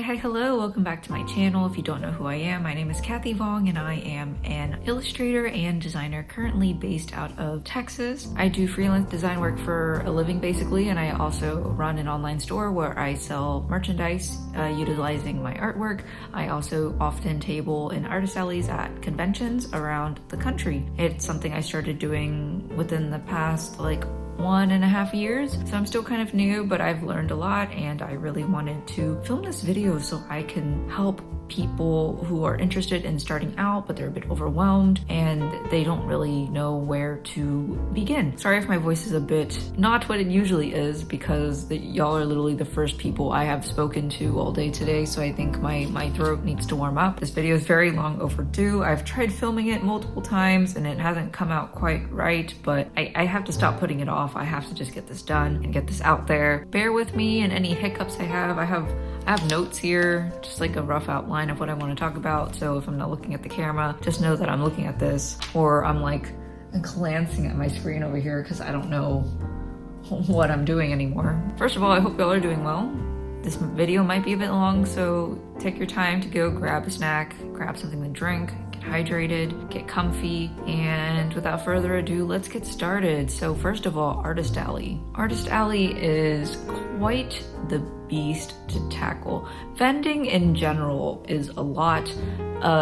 Hi, hello, welcome back to my channel. If you don't know who I am, my name is Kathy Vong and I am an illustrator and designer currently based out of Texas. I do freelance design work for a living basically, and I also run an online store where I sell merchandise utilizing my artwork. I also often table in artist alleys at conventions around the country. It's something I started doing within the past 1.5 years. So I'm still kind of new, but I've learned a lot and I really wanted to film this video so I can help people who are interested in starting out, but they're a bit overwhelmed and they don't really know where to begin. Sorry if my voice is a bit not what it usually is, because y'all are literally the first people I have spoken to all day today, so I think my throat needs to warm up. This video is very long overdue. I've tried filming it multiple times and it hasn't come out quite right, but I have to stop putting it off. I have to just get this done and get this out there. Bear with me and any hiccups I have. I have notes here, just like a rough outline of what I want to talk about. So if I'm not looking at the camera, just know that I'm looking at this, or I'm glancing at my screen over here because I don't know what I'm doing anymore. First of all, I hope y'all are doing well. This video might be a bit long, so take your time to go grab a snack, grab something to drink, get hydrated, get comfy, and without further ado, let's get started. So first of all, Artist Alley. Artist Alley is quite the beast to tackle. Vending in general is a lot.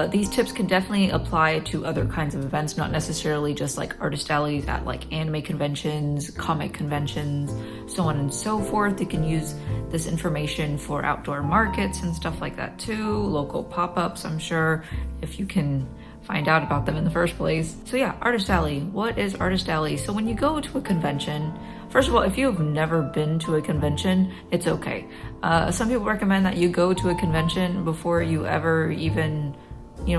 These tips can definitely apply to other kinds of events, not necessarily just like artist alleys at anime conventions, comic conventions, so on and so forth. You can use this information for outdoor markets and stuff like that too, local pop-ups, I'm sure, if you can find out about them in the first place. So yeah, Artist Alley. What is Artist Alley? So when you go to a convention, first of all, if you have never been to a convention, it's okay. Some people recommend that you go to a convention before you ever even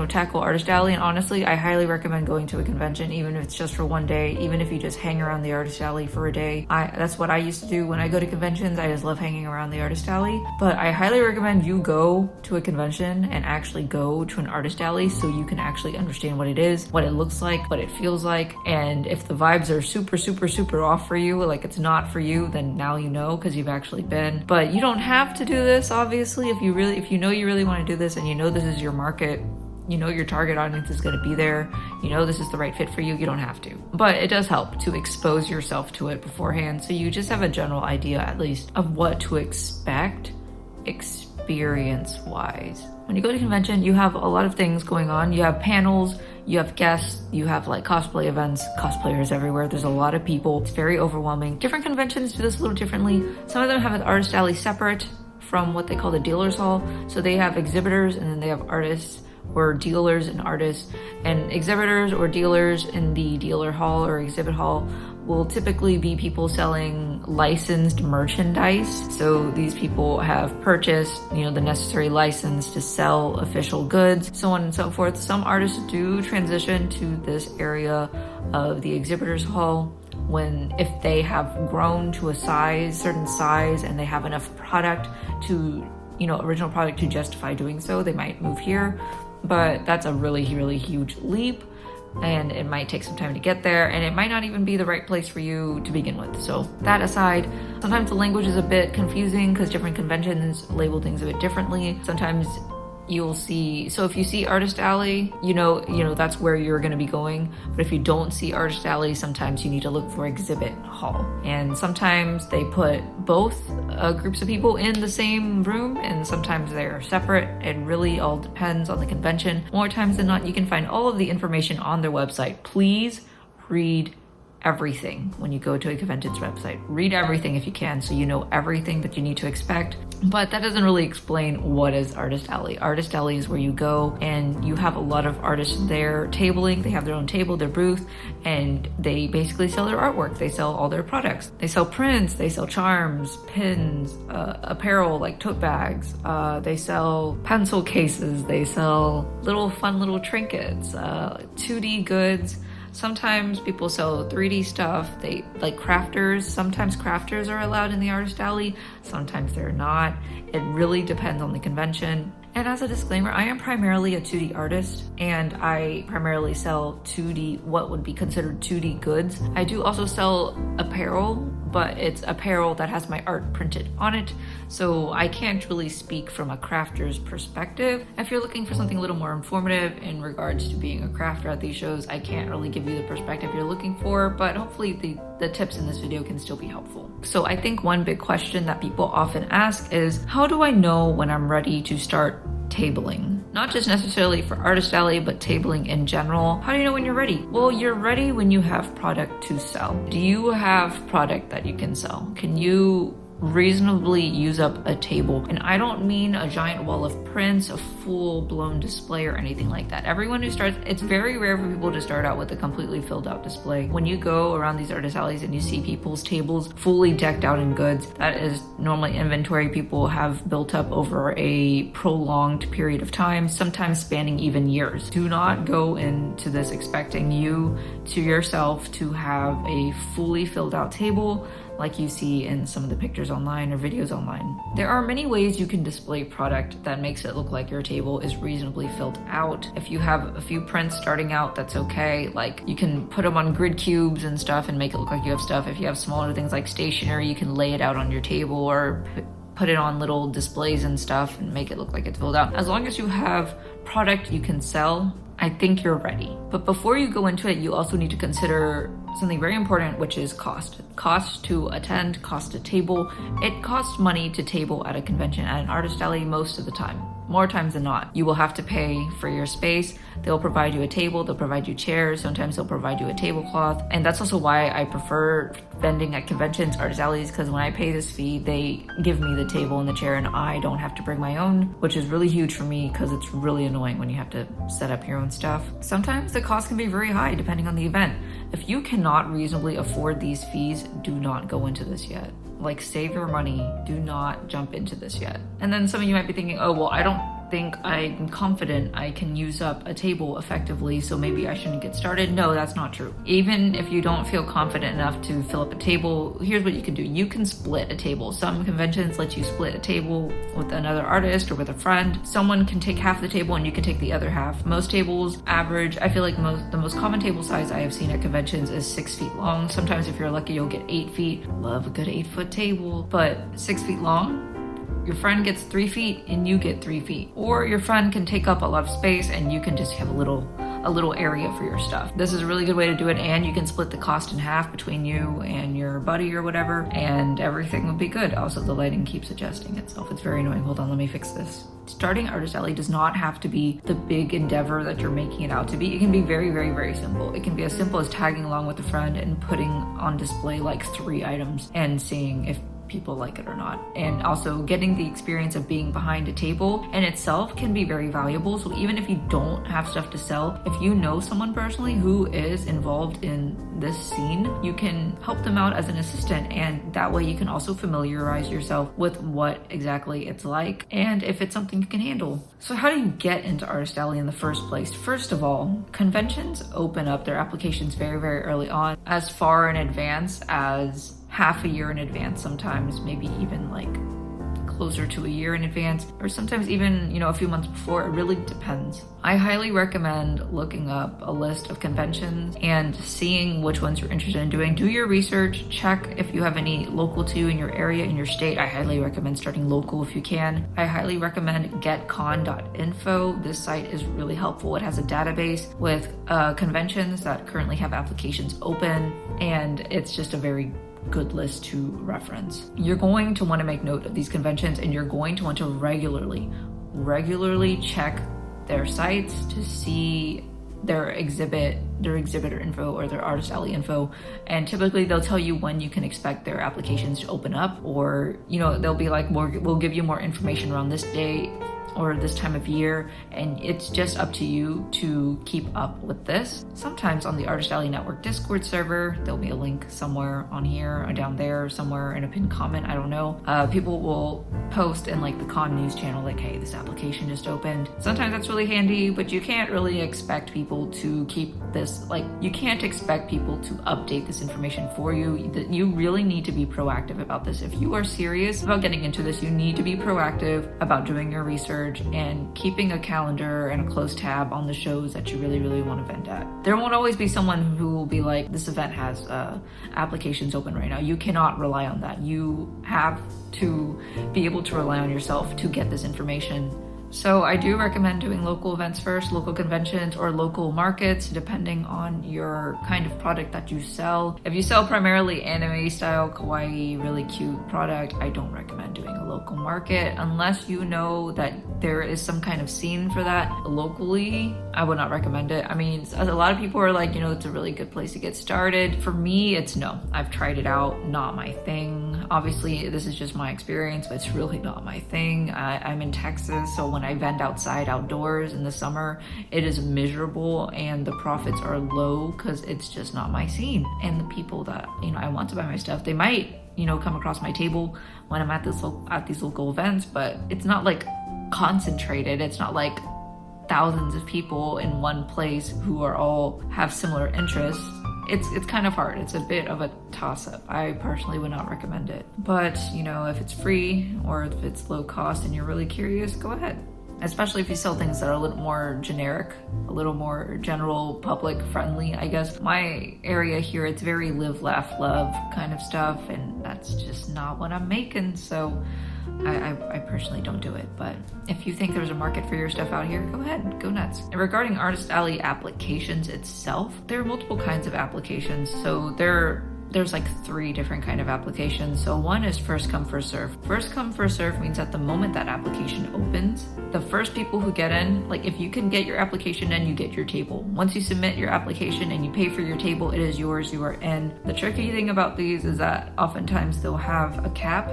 tackle Artist Alley, and honestly, I highly recommend going to a convention, even if it's just for one day, even if you just hang around the Artist Alley for a day. That's what I used to do when I go to conventions. I just love hanging around the Artist Alley, but I highly recommend you go to a convention and actually go to an Artist Alley so you can actually understand what it is, what it looks like, what it feels like, and if the vibes are super off for you, like it's not for you, then now you know because you've actually been. But you don't have to do this, obviously. If you know you really want to do this and you know this is your market, you know your target audience is going to be there, you know this is the right fit for you, you don't have to. But it does help to expose yourself to it beforehand so you just have a general idea at least of what to expect experience-wise. When you go to a convention, you have a lot of things going on. You have panels, you have guests, you have cosplay events, cosplayers everywhere. There's a lot of people. It's very overwhelming. Different conventions do this a little differently. Some of them have an Artist Alley separate from what they call the dealer's hall. So they have exhibitors and then they have artists, or dealers and artists, and exhibitors or dealers in the dealer hall or exhibit hall will typically be people selling licensed merchandise. So these people have purchased, the necessary license to sell official goods, so on and so forth. Some artists do transition to this area of the exhibitors hall if they have grown to a certain size and they have enough product to, original product to justify doing so, they might move here. But that's a really huge leap, and it might take some time to get there, and it might not even be the right place for you to begin with. So that aside, sometimes the language is a bit confusing because different conventions label things a bit differently. Sometimes you'll see, so if you see Artist Alley, you know that's where you're going to be going. But if you don't see Artist Alley, sometimes you need to look for exhibit hall. And sometimes they put both groups of people in the same room, and sometimes they're separate. It really all depends on the convention. More times than not, you can find all of the information on their website. Please read everything when you go to a convention's website. Read everything if you can, so you know everything that you need to expect. But that doesn't really explain what is Artist Alley. Artist Alley is where you go and you have a lot of artists there tabling. They have their own table, their booth, and they basically sell their artwork. They sell all their products. They sell prints, they sell charms, pins, apparel like tote bags. They sell pencil cases. They sell fun little trinkets, 2D goods, Sometimes people sell 3D stuff. They like crafters. Sometimes crafters are allowed in the artist alley. Sometimes they're not. It really depends on the convention. And as a disclaimer, I am primarily a 2D artist, and I primarily sell 2D, what would be considered 2D goods. I do also sell apparel, but it's apparel that has my art printed on it, so I can't really speak from a crafter's perspective. If you're looking for something a little more informative in regards to being a crafter at these shows, I can't really give you the perspective you're looking for, but hopefully the tips in this video can still be helpful. So I think one big question that people often ask is, how do I know when I'm ready to start tabling? Not just necessarily for Artist Alley, but tabling in general. How do you know when you're ready? Well, you're ready when you have product to sell. Do you have product that you can sell? Can you reasonably use up a table? And I don't mean a giant wall of prints, a full-blown display or anything like that. Everyone who starts, it's very rare for people to start out with a completely filled out display. When you go around these artist alleys and you see people's tables fully decked out in goods, that is normally inventory people have built up over a prolonged period of time, sometimes spanning even years. Do not go into this expecting you to yourself to have a fully filled out table like you see in some of the pictures online or videos online. There are many ways you can display product that makes it look like your table is reasonably filled out. If you have a few prints starting out, that's okay. Like, you can put them on grid cubes and stuff and make it look like you have stuff. If you have smaller things like stationery, you can lay it out on your table or put it on little displays and stuff and make it look like it's filled out. As long as you have product you can sell, I think you're ready. But before you go into it, you also need to consider something very important, which is cost. Cost to attend, cost to table. It costs money to table at a convention, at an artist alley most of the time. More times than not. You will have to pay for your space. They'll provide you a table, they'll provide you chairs, sometimes they'll provide you a tablecloth. And that's also why I prefer vending at conventions, artist alleys, because when I pay this fee, they give me the table and the chair and I don't have to bring my own, which is really huge for me because it's really annoying when you have to set up your own stuff. Sometimes the cost can be very high depending on the event. If you cannot reasonably afford these fees, do not go into this yet. Like, save your money, do not jump into this yet. And then some of you might be thinking, oh, well, I don't think I'm confident I can use up a table effectively, so maybe I shouldn't get started. No, that's not true. Even if you don't feel confident enough to fill up a table, here's what you can do. You can split a table. Some conventions let you split a table with another artist or with a friend. Someone can take half the table and you can take the other half. Most tables average, I feel like the most common table size I have seen at conventions is 6 feet long. Sometimes if you're lucky, you'll get 8 feet. Love a good 8-foot table, but 6 feet long, your friend gets 3 feet and you get 3 feet. Or your friend can take up a lot of space and you can just have a little area for your stuff. This is a really good way to do it, and you can split the cost in half between you and your buddy or whatever, and everything will be good. Also, the lighting keeps adjusting itself. It's very annoying. Hold on, let me fix this. Starting Artist Alley does not have to be the big endeavor that you're making it out to be. It can be very, very, very simple. It can be as simple as tagging along with a friend and putting on display like 3 items and seeing if people like it or not. And also, getting the experience of being behind a table in itself can be very valuable. So even if you don't have stuff to sell, if you know someone personally who is involved in this scene, you can help them out as an assistant, and that way you can also familiarize yourself with what exactly it's like and if it's something you can handle. So how do you get into Artist Alley in the first place? First of all, conventions open up their applications very, very early on, as far in advance as half a year in advance, sometimes maybe even like closer to a year in advance, or sometimes even, a few months before. It really depends. I highly recommend looking up a list of conventions and seeing which ones you're interested in doing. Do your research, check if you have any local to you in your area, in your state. I highly recommend starting local if you can. I highly recommend getcon.info. This site is really helpful. It has a database with conventions that currently have applications open, and it's just a very good list to reference. You're going to want to make note of these conventions, and you're going to want to regularly check their sites to see their exhibitor info or their Artist Alley info. And typically they'll tell you when you can expect their applications to open up, or they'll be like, we'll give you more information around this day. or this time of year, and it's just up to you to keep up with this. Sometimes on the Artist Alley Network Discord server, there'll be a link somewhere on here or down there, somewhere in a pinned comment, I don't know. People will post in like the con news channel, like, hey, this application just opened. Sometimes that's really handy, but you can't really expect people to keep this, like, you can't expect people to update this information for you. You really need to be proactive about this. If you are serious about getting into this, you need to be proactive about doing your research and keeping a calendar and a close tab on the shows that you really, really want to vent at. There won't always be someone who will be like, this event has applications open right now. You cannot rely on that. You have to be able to rely on yourself to get this information. So I do recommend doing local events first, local conventions or local markets, depending on your kind of product that you sell. If you sell primarily anime style, kawaii, really cute product, I don't recommend doing a local market unless you know that there is some kind of scene for that locally. I would not recommend it. I mean, a lot of people are like, you know, it's a really good place to get started. For me, it's no. I've tried it out, not my thing. Obviously, this is just my experience, but it's really not my thing. I'm in Texas, so when I vend outside outdoors in the summer, it is miserable and the profits are low because it's just not my scene. And the people that, you know, I want to buy my stuff, they might, you know, come across my table when I'm at these local events, but it's not like concentrated. It's not like thousands of people in one place who are all have similar interests. It's kind of hard. It's a bit of a toss-up. I personally would not recommend it. But, you know, if it's free or if it's low cost and you're really curious, go ahead. Especially if you sell things that are a little more generic, a little more general, public friendly, I guess. My area here, it's very live, laugh, love kind of stuff, and that's just not what I'm making. So I personally don't do it, but if you think there's a market for your stuff out here, go ahead, go nuts. And regarding Artist Alley applications itself, there are multiple kinds of applications. So there's like 3 different kind of applications. So one is first come, first serve. First come, first serve means at the moment that application opens, the first people who get in, like if you can get your application in, you get your table. Once you submit your application and you pay for your table, it is yours, you are in. The tricky thing about these is that oftentimes they'll have a cap.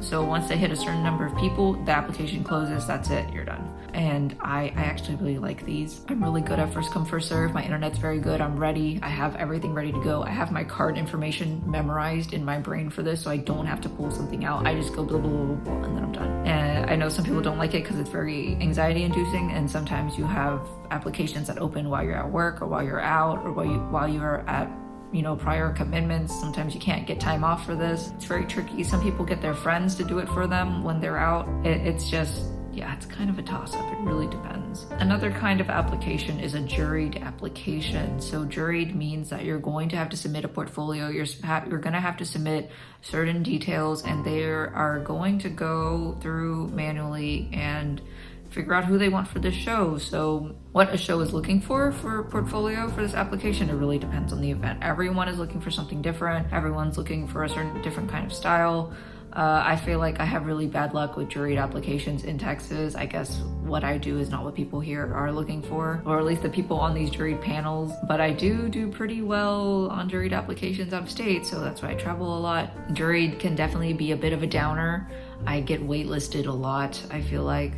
So once they hit a certain number of people, the application closes, that's it, you're done. And I actually really like these. I'm really good at first come, first serve. My internet's very good, I'm ready. I have everything ready to go. I have my card information memorized in my brain for this, so I don't have to pull something out. I just go blah, blah, blah, blah, blah, and then I'm done. And I know some people don't like it because it's very anxiety inducing, and sometimes you have applications that open while you're at work or while you're out or while you are at, you know, prior commitments. Sometimes you can't get time off for this. It's very tricky. Some people get their friends to do it for them when they're out. It's just, yeah, it's kind of a toss-up. It really depends. Another kind of application is a juried application. So juried means that you're going to have to submit a portfolio. You're going to have to submit certain details, and they are going to go through manually and figure out who they want for this show. So what a show is looking for portfolio for this application, it really depends on the event. Everyone is looking for something different. Everyone's looking for a certain different kind of style. I feel like I have really bad luck with juried applications in Texas. I guess what I do is not what people here are looking for, or at least the people on these juried panels. But I do pretty well on juried applications out of state, so that's why I travel a lot. Juried can definitely be a bit of a downer. I get waitlisted a lot, I feel like.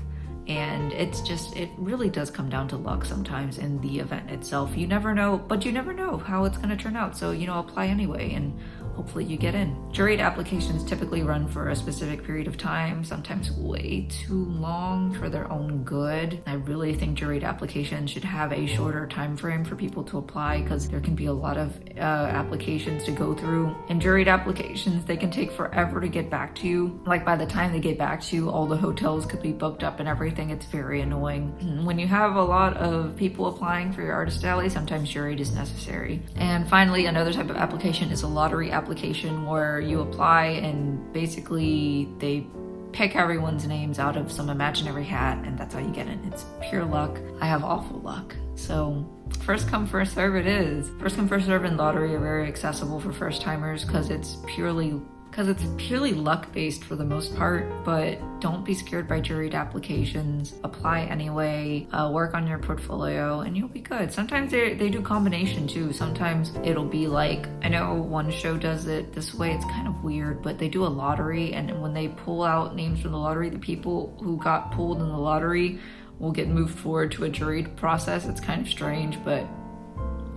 And it really does come down to luck sometimes in the event itself. You never know, but you never know how it's going to turn out. So, you know, apply anyway and hopefully you get in. Juried applications typically run for a specific period of time, sometimes way too long for their own good. I really think juried applications should have a shorter time frame for people to apply because there can be a lot of applications to go through. And juried applications, they can take forever to get back to you. Like by the time they get back to you, all the hotels could be booked up and everything. It's very annoying. When you have a lot of people applying for your Artist Alley, sometimes juried is necessary. And finally, another type of application is a lottery application where you apply and basically they pick everyone's names out of some imaginary hat and that's how you get in. It's pure luck. I have awful luck. So first come, first serve it is. First come, first serve and lottery are very accessible for first timers because it's purely because it's purely luck based for the most part, but don't be scared by juried applications. Apply anyway, work on your portfolio, and you'll be good. Sometimes they do combination too. Sometimes it'll be like, I know one show does it this way, it's kind of weird, but they do a lottery, and when they pull out names from the lottery, the people who got pulled in the lottery will get moved forward to a juried process. It's kind of strange, but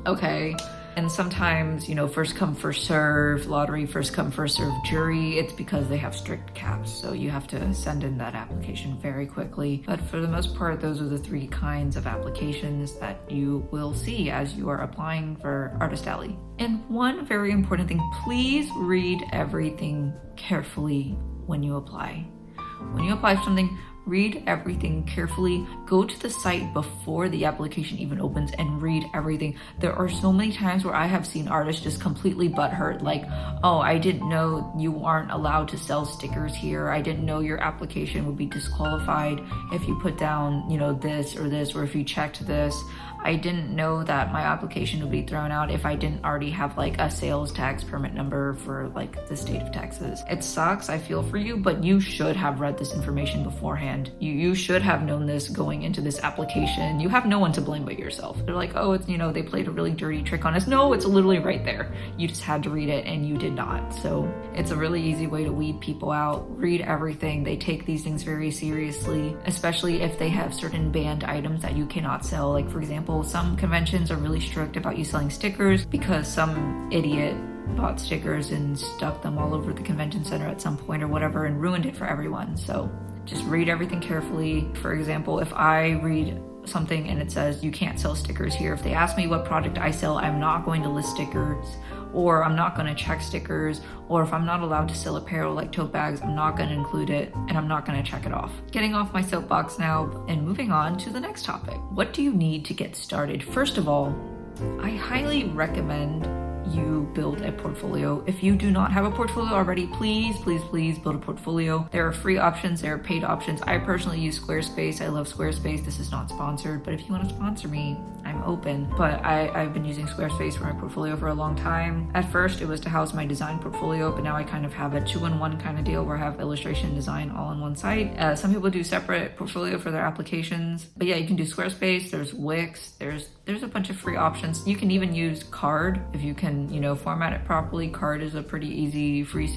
okay. And sometimes, you know, first come, first serve, lottery, first come, first serve, jury, it's because they have strict caps. So you have to send in that application very quickly. But for the most part, those are the 3 kinds of applications that you will see as you are applying for Artist Alley. And one very important thing, please read everything carefully when you apply. When you apply for something, read everything carefully. Go to the site before the application even opens and read everything. There are so many times where I have seen artists just completely butthurt, like, oh, I didn't know you aren't allowed to sell stickers here. I didn't know your application would be disqualified if you put down, you know, this, or if you checked this. I didn't know that my application would be thrown out if I didn't already have like a sales tax permit number for like the state of Texas. It sucks, I feel for you, but you should have read this information beforehand. You should have known this going into this application. You have no one to blame but yourself. They're like, oh, it's, you know, they played a really dirty trick on us. No, it's literally right there. You just had to read it and you did not. So it's a really easy way to weed people out. Read everything. They take these things very seriously, especially if they have certain banned items that you cannot sell. Like, for example, some conventions are really strict about you selling stickers because some idiot bought stickers and stuck them all over the convention center at some point or whatever and ruined it for everyone. So just read everything carefully. For example, if I read something and it says you can't sell stickers here, if they ask me what product I sell, I'm not going to list stickers, or I'm not going to check stickers, or if I'm not allowed to sell apparel like tote bags, I'm not going to include it, and I'm not going to check it off. Getting off my soapbox now and moving on to the next topic. What do you need to get started? First of all, I highly recommend you build a portfolio. If you do not have a portfolio already, please build a portfolio. There are free options, there are paid options. I personally use Squarespace. I love Squarespace. This is not sponsored, but if you want to sponsor me, I'm open. But I've been using Squarespace for my portfolio for a long time. At first, it was to house my design portfolio, but now I kind of have a 2-in-1 kind of deal where I have illustration and design all on one site. Some people do separate portfolio for their applications, but yeah, you can do Squarespace. There's Wix. There's a bunch of free options. You can even use Card if you can, you know, format it properly. Card is a pretty easy free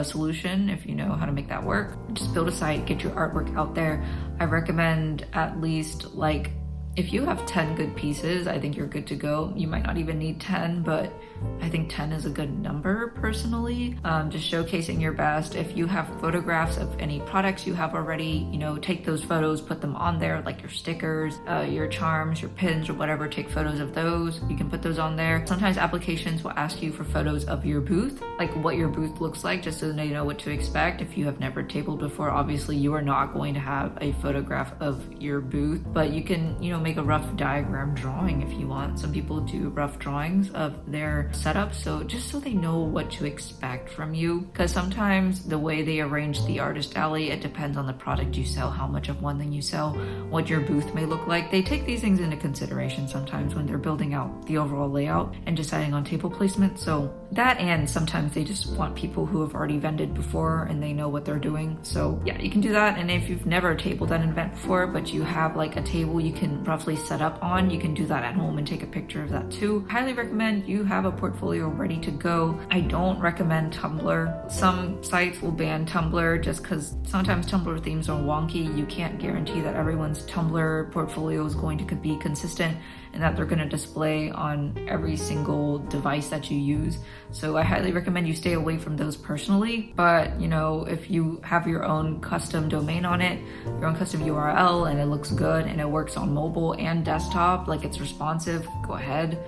solution if you know how to make that work. Just build a site, get your artwork out there. I recommend at least, like, if you have 10 good pieces, I think you're good to go. You might not even need 10, but I think 10 is a good number personally. Just showcasing your best. If you have photographs of any products you have already, you know, take those photos, put them on there, like your stickers, your charms, your pins, or whatever. Take photos of those. You can put those on there. Sometimes applications will ask you for photos of your booth, like what your booth looks like, just so they know what to expect. If you have never tabled before, obviously you are not going to have a photograph of your booth, but you can, you know, make a rough diagram drawing if you want. Some people do rough drawings of their setup, so just so they know what to expect from you, because sometimes the way they arrange the Artist Alley, it depends on the product you sell, how much of one thing you sell, what your booth may look like. They take these things into consideration sometimes when they're building out the overall layout and deciding on table placement. So that, and sometimes they just want people who have already vended before and they know what they're doing. So yeah, you can do that. And if you've never tabled at an event before, but you have like a table you can roughly set up on, you can do that at home and take a picture of that too. Highly recommend you have a portfolio ready to go. I don't recommend Tumblr. Some sites will ban Tumblr just because sometimes Tumblr themes are wonky. You can't guarantee that everyone's Tumblr portfolio is going to be consistent and that they're going to display on every single device that you use. So I highly recommend you stay away from those personally. But, you know, if you have your own custom domain on it, your own custom URL, and it looks good and it works on mobile and desktop, like it's responsive, go ahead.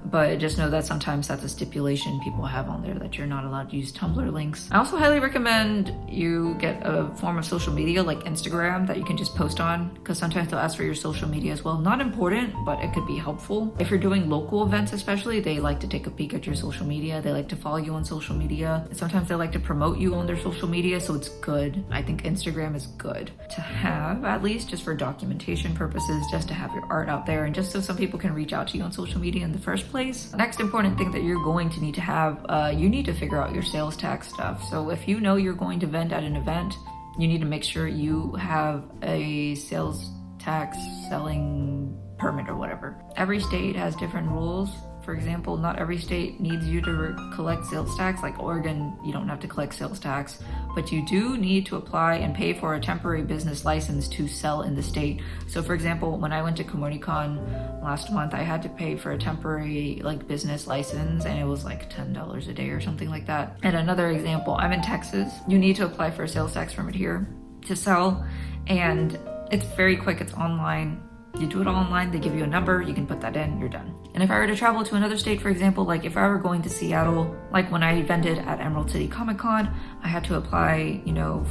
But just know that sometimes that's a stipulation people have on there, that you're not allowed to use Tumblr links. I also highly recommend you get a form of social media like Instagram that you can just post on, because sometimes they'll ask for your social media as well. Not important, but it could be helpful. If you're doing local events especially, they like to take a peek at your social media. They like to follow you on social media. Sometimes they like to promote you on their social media, so it's good. I think Instagram is good to have, at least just for documentation purposes, just to have your art out there, and just so some people can reach out to you on social media in the first place. place. Next important thing that you're going to need to have, you need to figure out your sales tax stuff. So if you know you're going to vend at an event, you need to make sure you have a sales tax selling permit or whatever. Every state has different rules. For example, not every state needs you to collect sales tax. Like Oregon, you don't have to collect sales tax, but you do need to apply and pay for a temporary business license to sell in the state. So for example, when I went to CommuniCon last month, I had to pay for a temporary business license, and it was like $10 a day or something like that. And another example, I'm in Texas. You need to apply for a sales tax permit here to sell, and it's very quick, it's online. You do it all online, they give you a number, you can put that in, you're done. And if I were to travel to another state, for example, like if I were going to Seattle, like when I vended at Emerald City Comic Con, I had to apply,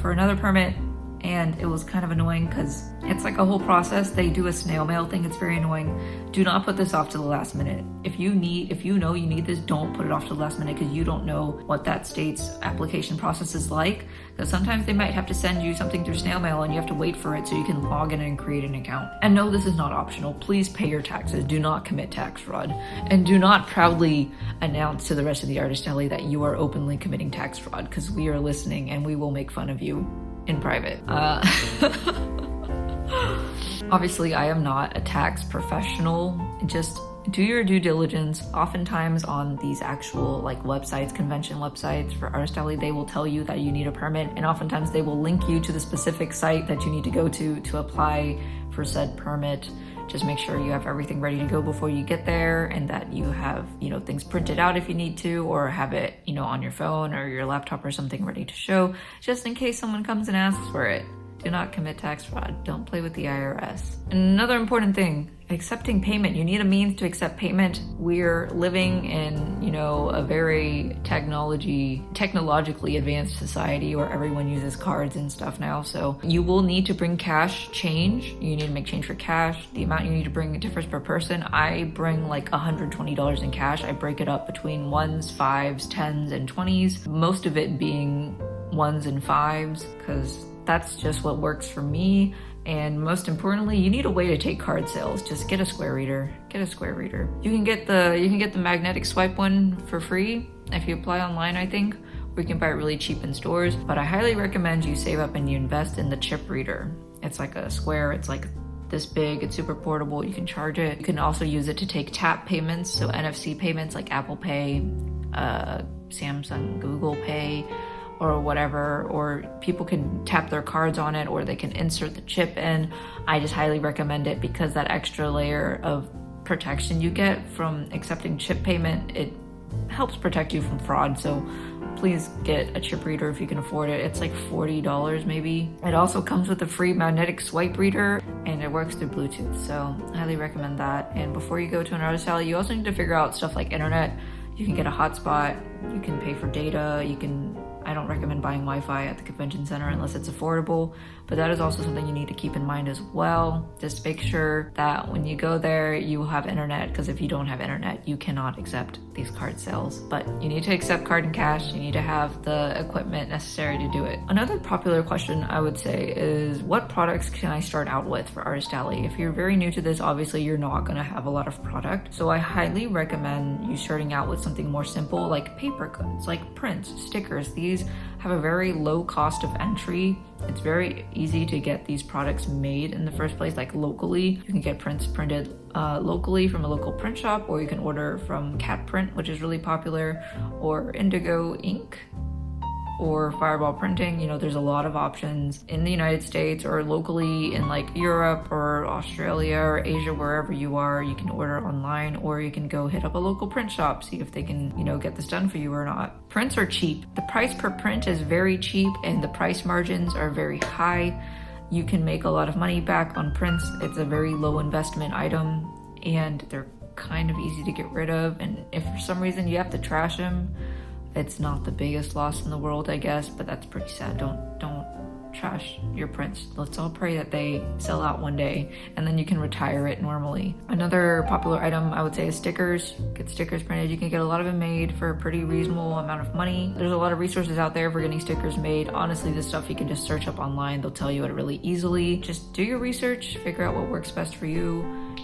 for another permit, and it was kind of annoying because it's like a whole process. They do a snail mail thing, it's very annoying. Do not put this off to the last minute. If you know you need this, don't put it off to the last minute, because you don't know what that state's application process is like. Because sometimes they might have to send you something through snail mail and you have to wait for it so you can log in and create an account. And no, this is not optional. Please pay your taxes. Do not commit tax fraud. And do not proudly announce to the rest of the Artist Alley that you are openly committing tax fraud, because we are listening and we will make fun of you in private. Obviously, I am not a tax professional. Just do your due diligence. Oftentimes on these actual websites, convention websites for Artist Alley, they will tell you that you need a permit, and oftentimes they will link you to the specific site that you need to go to apply for said permit. Just make sure you have everything ready to go before you get there, and that you have, things printed out if you need to, or have it, on your phone or your laptop or something ready to show, just in case someone comes and asks for it. Do not commit tax fraud. Don't play with the IRS. Another important thing, accepting payment. You need a means to accept payment. We're living in, a very technologically advanced society where everyone uses cards and stuff now. So you will need to bring cash change. You need to make change for cash. The amount you need to bring differs per person. I bring $120 in cash. I break it up between 1s, 5s, 10s, and 20s. Most of it being 1s and 5s, because that's just what works for me. And most importantly, you need a way to take card sales. Just get a Square Reader. Get a Square Reader. You can get the magnetic swipe one for free if you apply online, I think. Or you can buy it really cheap in stores. But I highly recommend you save up and you invest in the chip reader. It's like a square. It's like this big. It's super portable. You can charge it. You can also use it to take tap payments, so NFC payments like Apple Pay, Samsung, Google Pay, or whatever, or people can tap their cards on it, or they can insert the chip in. I just highly recommend it because that extra layer of protection you get from accepting chip payment, it helps protect you from fraud. So please get a chip reader if you can afford it. It's like $40 maybe. It also comes with a free magnetic swipe reader, and it works through Bluetooth. So I highly recommend that. And before you go to an Artist Alley, you also need to figure out stuff like internet. You can get a hotspot, you can pay for data, I don't recommend buying Wi-Fi at the convention center unless it's affordable, but that is also something you need to keep in mind as well. Just make sure that when you go there, you have internet, because if you don't have internet, you cannot accept these card sales. But you need to accept card and cash. You need to have the equipment necessary to do it. Another popular question I would say is, what products can I start out with for Artist Alley? If you're very new to this, obviously you're not going to have a lot of product. So I highly recommend you starting out with something more simple, like paper goods, like prints, stickers. These have a very low cost of entry. It's very easy to get these products made in the first place, like locally. You can get prints printed locally from a local print shop, or you can order from Cat Print, which is really popular, or Indigo Ink, or Fireball Printing. There's a lot of options in the United States or locally in Europe or Australia or Asia, wherever you are. You can order online, or you can go hit up a local print shop, see if they can, get this done for you or not. Prints are cheap. The price per print is very cheap, and the price margins are very high. You can make a lot of money back on prints. It's a very low investment item, and they're kind of easy to get rid of. And if for some reason you have to trash them, it's not the biggest loss in the world, I guess, but that's pretty sad. Don't trash your prints. Let's all pray that they sell out one day, and then you can retire it normally. Another popular item I would say is stickers. Get stickers printed. You can get a lot of them made for a pretty reasonable amount of money. There's a lot of resources out there for getting stickers made. Honestly, this stuff you can just search up online. They'll tell you it really easily. Just do your research, figure out what works best for you,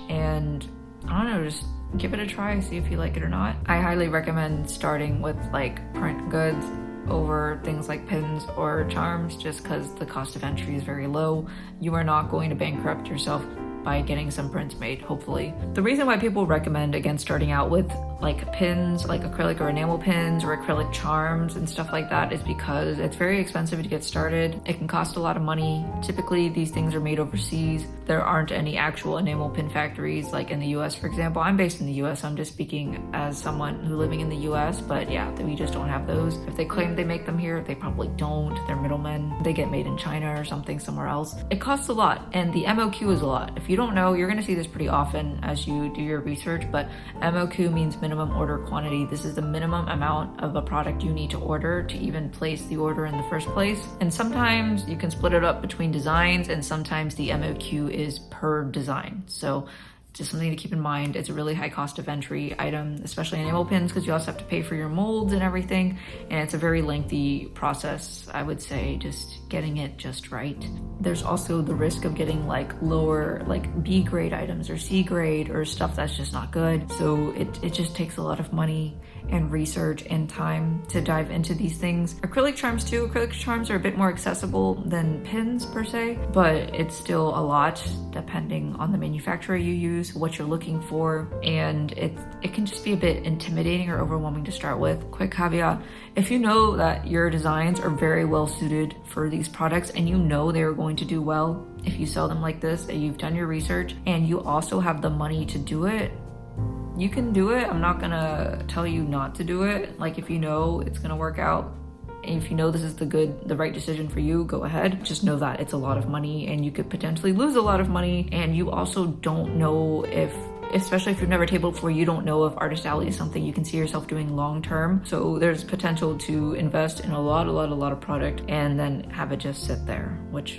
and I don't know, just give it a try, see if you like it or not. I highly recommend starting with like print goods over things like pins or charms, just because the cost of entry is very low. You are not going to bankrupt yourself by getting some prints made, hopefully. The reason why people recommend against starting out with like pins, like acrylic or enamel pins or acrylic charms and stuff like that, is because it's very expensive to get started. It can cost a lot of money. Typically these things are made overseas. There aren't any actual enamel pin factories like in the US, for example. I'm based in the US, I'm just speaking as someone who living in the US, but yeah, we just don't have those. If they claim they make them here, they probably don't. They're middlemen. They get made in China or something somewhere else. It costs a lot, and the MOQ is a lot. If you don't know, you're gonna see this pretty often as you do your research, but MOQ means minimum order quantity. This is the minimum amount of a product you need to order to even place the order in the first place. And sometimes you can split it up between designs, and sometimes the MOQ is per design. So just something to keep in mind. It's a really high cost of entry item, especially enamel pins, because you also have to pay for your molds and everything. And it's a very lengthy process, I would say, just getting it just right. There's also the risk of getting like lower, like B grade items or C grade or stuff that's just not good. So it just takes a lot of money and research and time to dive into these things. Acrylic charms too. Acrylic charms are a bit more accessible than pins per se, but it's still a lot depending on the manufacturer you use, what you're looking for, and it can just be a bit intimidating or overwhelming to start with. Quick caveat, if you know that your designs are very well suited for these products and you know they're going to do well if you sell them like this, and you've done your research and you also have the money to do it, you can do it. I'm not gonna tell you not to do it. Like, if you know it's gonna work out, and if you know this is the right decision for you, go ahead. Just know that it's a lot of money and you could potentially lose a lot of money. And you also don't know if, especially if you've never tabled before, you don't know if Artist Alley is something you can see yourself doing long term. So there's potential to invest in a lot of product and then have it just sit there, which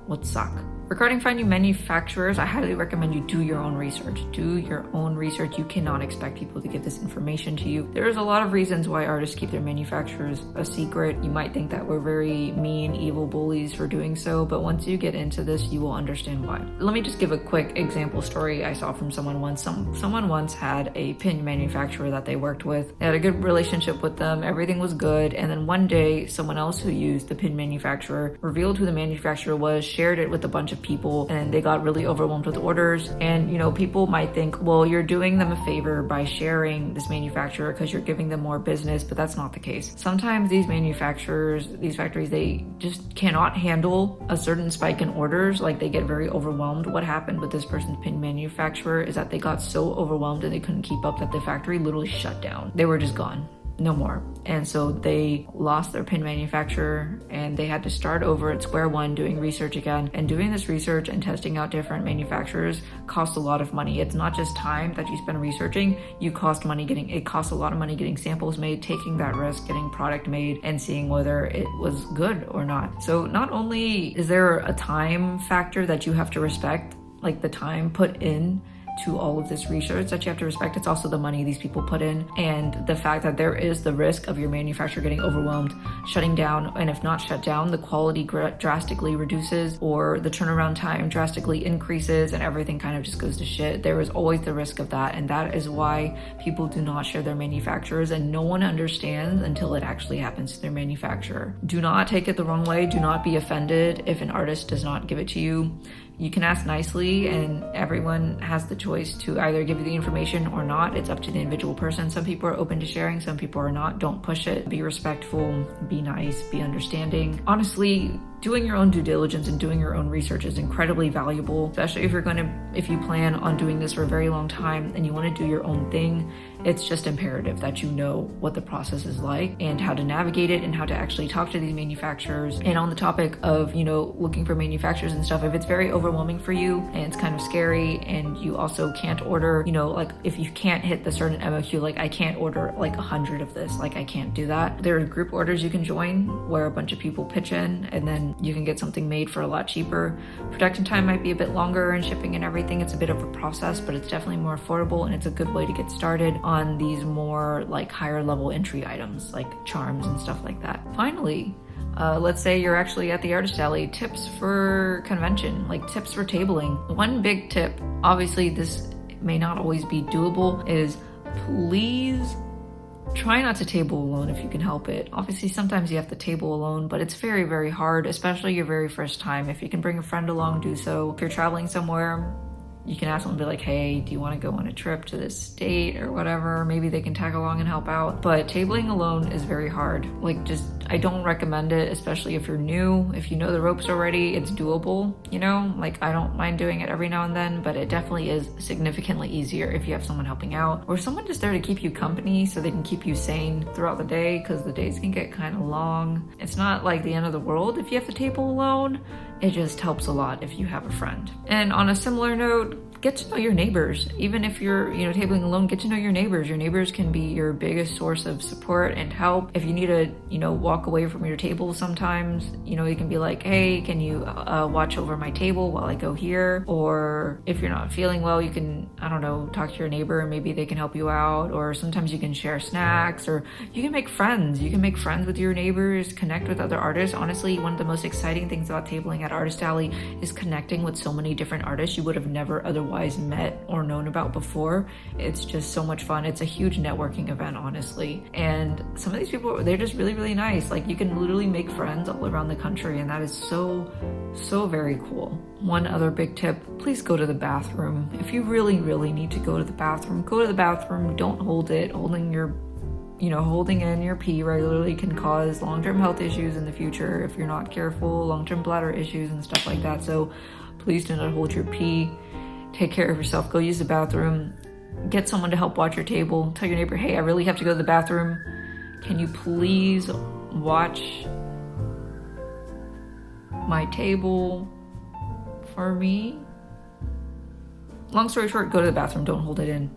would suck. Regarding finding manufacturers, I highly recommend you do your own research. Do your own research. You cannot expect people to give this information to you. There's a lot of reasons why artists keep their manufacturers a secret. You might think that we're very mean, evil bullies for doing so, but once you get into this, you will understand why. Let me just give a quick example story I saw from someone once. Someone once had a pin manufacturer that they worked with. They had a good relationship with them. Everything was good. And then one day, someone else who used the pin manufacturer revealed who the manufacturer was, shared it with a bunch of people, and they got really overwhelmed with orders. And you know, people might think, well, you're doing them a favor by sharing this manufacturer because you're giving them more business, but that's not the case. Sometimes these manufacturers, these factories, they just cannot handle a certain spike in orders. Like, they get very overwhelmed. What happened with this person's pin manufacturer is that they got so overwhelmed and they couldn't keep up that the factory literally shut down. They were just gone. No more. And so they lost their pin manufacturer and they had to start over at square one, doing research again. And doing this research and testing out different manufacturers costs a lot of money. It's not just time that you spend researching. It costs a lot of money getting samples made, taking that risk, getting product made, and seeing whether it was good or not. So not only is there a time factor that you have to respect, like the time put in to all of this research that you have to respect, it's also the money these people put in, and the fact that there is the risk of your manufacturer getting overwhelmed, shutting down, and if not shut down, the quality drastically reduces or the turnaround time drastically increases and everything kind of just goes to shit. There is always the risk of that, and that is why people do not share their manufacturers, and no one understands until it actually happens to their manufacturer. Do not take it the wrong way. Do not be offended if an artist does not give it to you. You can ask nicely, and everyone has the choice to either give you the information or not. It's up to the individual person. Some people are open to sharing, some people are not. Don't push it. Be respectful, be nice, be understanding. Honestly, doing your own due diligence and doing your own research is incredibly valuable, especially if you plan on doing this for a very long time and you want to do your own thing. It's just imperative that you know what the process is like and how to navigate it and how to actually talk to these manufacturers. And on the topic of, you know, looking for manufacturers and stuff, if it's very overwhelming for you and it's kind of scary and you also can't order, you know, like if you can't hit the certain MOQ, like I can't order like 100 of this, like I can't do that. There are group orders you can join where a bunch of people pitch in and then you can get something made for a lot cheaper. Production time might be a bit longer and shipping and everything. It's a bit of a process, but it's definitely more affordable and it's a good way to get started on these more like higher level entry items like charms and stuff like that. Finally, let's say you're actually at the Artist Alley. Tips for convention, like tips for tabling. One big tip, obviously this may not always be doable is please try not to table alone if you can help it. Obviously, sometimes you have to table alone, but it's very, very hard, especially your very first time. If you can bring a friend along, do so. If you're traveling somewhere, you can ask them to be like, hey, do you want to go on a trip to this state or whatever? Maybe they can tag along and help out. But tabling alone is very hard. Like, just, I don't recommend it, especially if you're new. If you know the ropes already, it's doable, you know? Like, I don't mind doing it every now and then, but it definitely is significantly easier if you have someone helping out or someone just there to keep you company so they can keep you sane throughout the day, because the days can get kind of long. It's not like the end of the world if you have to table alone. It just helps a lot if you have a friend. And on a similar note, get to know your neighbors. Even if you're, tabling alone, get to know your neighbors. Your neighbors can be your biggest source of support and help. If you need to, walk away from your table sometimes, you can be like, hey, can you watch over my table while I go here? Or if you're not feeling well, you can, talk to your neighbor and maybe they can help you out. Or sometimes you can share snacks, or you can make friends. You can make friends with your neighbors, connect with other artists. Honestly, one of the most exciting things about tabling at Artist Alley is connecting with so many different artists you would have never otherwise met or known about before. It's just so much fun. It's a huge networking event, honestly. And some of these people, they're just really, really nice. Like, you can literally make friends all around the country, and that is so, so very cool. One other big tip, please go to the bathroom. If you really, really need to go to the bathroom, go to the bathroom. Don't hold it. Holding in your pee regularly can cause long-term health issues in the future if you're not careful, long-term bladder issues and stuff like that. So please do not hold your pee. Take care of yourself. Go use the bathroom. Get someone to help watch your table. Tell your neighbor, hey, I really have to go to the bathroom. Can you please watch my table for me? Long story short, go to the bathroom. Don't hold it in.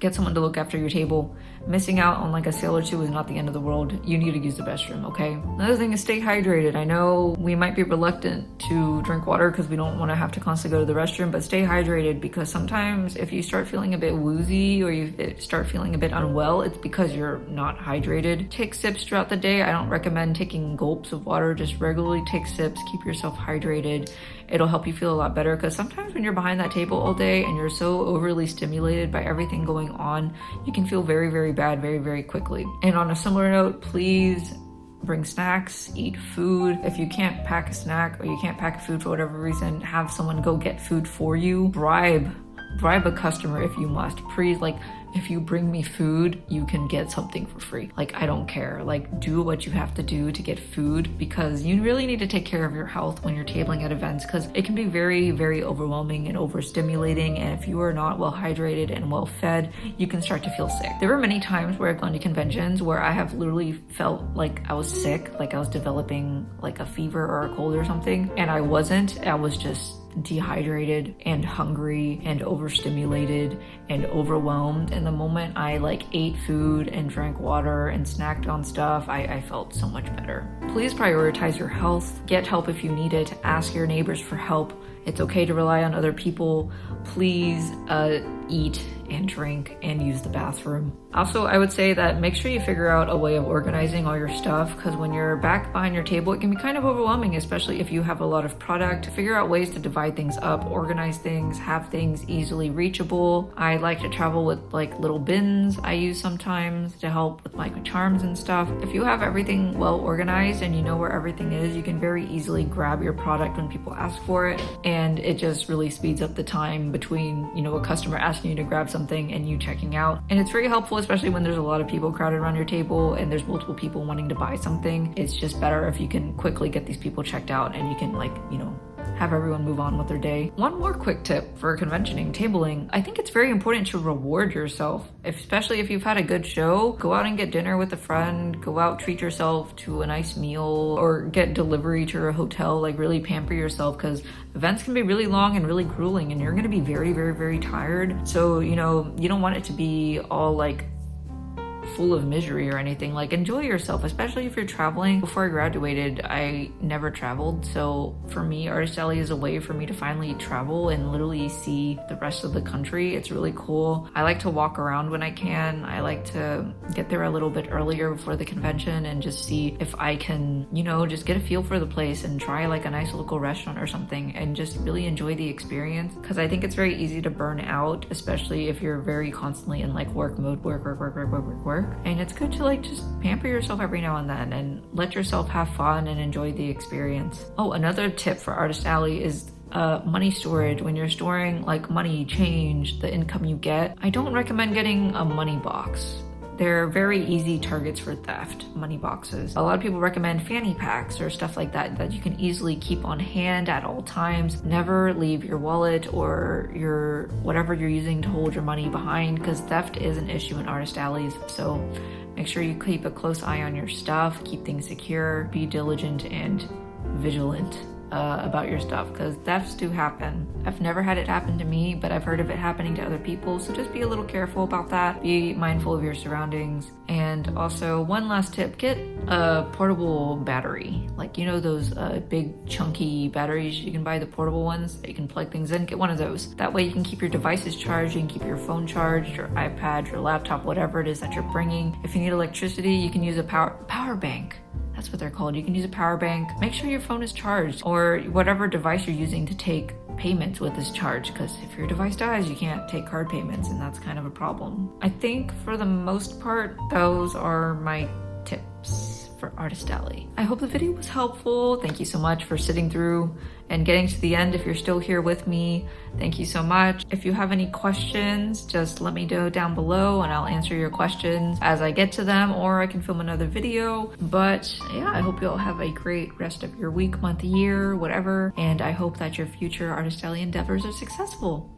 Get someone to look after your table. Missing out on like a sale or two is not the end of the world. You need to use the restroom, okay? Another thing is stay hydrated. I know we might be reluctant to drink water because we don't want to have to constantly go to the restroom, but stay hydrated, because sometimes if you start feeling a bit woozy or you start feeling a bit unwell, it's because you're not hydrated. Take sips throughout the day. I don't recommend taking gulps of water. Just regularly take sips. Keep yourself hydrated. It'll help you feel a lot better, because sometimes when you're behind that table all day and you're so overly stimulated by everything going on, you can feel very, very bad very, very quickly. And on a similar note, please bring snacks, eat food. If you can't pack a snack or you can't pack food for whatever reason, have someone go get food for you. Bribe a customer if you must. Please, if you bring me food, you can get something for free. I don't care. Do what you have to do to get food, because you really need to take care of your health when you're tabling at events, because it can be very, very overwhelming and overstimulating. And if you are not well hydrated and well fed, you can start to feel sick. There were many times where I've gone to conventions where I have literally felt like I was sick, like I was developing like a fever or a cold or something, and I wasn't. I was just dehydrated and hungry and overstimulated and overwhelmed. And the moment I ate food and drank water and snacked on stuff, I felt so much better. Please prioritize your health. Get help if you need it. Ask your neighbors for help. It's okay to rely on other people. Please eat and drink and use the bathroom. Also, I would say that make sure you figure out a way of organizing all your stuff, because when you're back behind your table, it can be kind of overwhelming, especially if you have a lot of product. Figure out ways to divide things up, organize things, have things easily reachable. I like to travel with little bins I use sometimes to help with my charms and stuff. If you have everything well organized and you know where everything is, you can very easily grab your product when people ask for it, and it just really speeds up the time between, a customer asking you to grab something and you checking out. And it's very helpful, especially when there's a lot of people crowded around your table and there's multiple people wanting to buy something. It's just better if you can quickly get these people checked out and you can have everyone move on with their day. One more quick tip for conventioning, tabling. I think it's very important to reward yourself, especially if you've had a good show. Go out and get dinner with a friend, go out, treat yourself to a nice meal, or get delivery to a hotel. Really pamper yourself, because events can be really long and really grueling and you're going to be very, very, very tired. So, you don't want it to be all full of misery or anything. Like, enjoy yourself, especially if you're traveling. Before I graduated, I never traveled. So for me, Artist Alley is a way for me to finally travel and literally see the rest of the country. It's really cool. I like to walk around when I can. I like to get there a little bit earlier before the convention and just see if I can, you know, just get a feel for the place and try like a nice local restaurant or something and just really enjoy the experience. Because I think it's very easy to burn out, especially if you're very constantly in like work mode, work. And it's good to like just pamper yourself every now and then and let yourself have fun and enjoy the experience. Oh, another tip for Artist Alley is money storage. When you're storing like money, change, the income you get, I don't recommend getting a money box. They're very easy targets for theft, money boxes. A lot of people recommend fanny packs or stuff like that that you can easily keep on hand at all times. Never leave your wallet or your whatever you're using to hold your money behind, because theft is an issue in Artist Alleys. So make sure you keep a close eye on your stuff, keep things secure, be diligent and vigilant about your stuff, because thefts do happen. I've never had it happen to me, but I've heard of it happening to other people, so just be a little careful about that. Be mindful of your surroundings. And also, one last tip, get a portable battery. Like, you know those big chunky batteries, you can buy the portable ones that you can plug things in. Get one of those. That way you can keep your devices charged, you can keep your phone charged, your iPad, your laptop, whatever it is that you're bringing. If you need electricity, you can use a power bank. That's what they're called. You can use a power bank. Make sure your phone is charged, or whatever device you're using to take payments with is charged, because if your device dies, you can't take card payments, and that's kind of a problem. I think for the most part, those are my tips for Artist Alley. I hope the video was helpful. Thank you so much for sitting through and getting to the end. If you're still here with me, thank you so much. If you have any questions, just let me know down below and I'll answer your questions as I get to them, or I can film another video. But yeah, I hope you all have a great rest of your week, month, year, whatever. And I hope that your future Artist Alley endeavors are successful.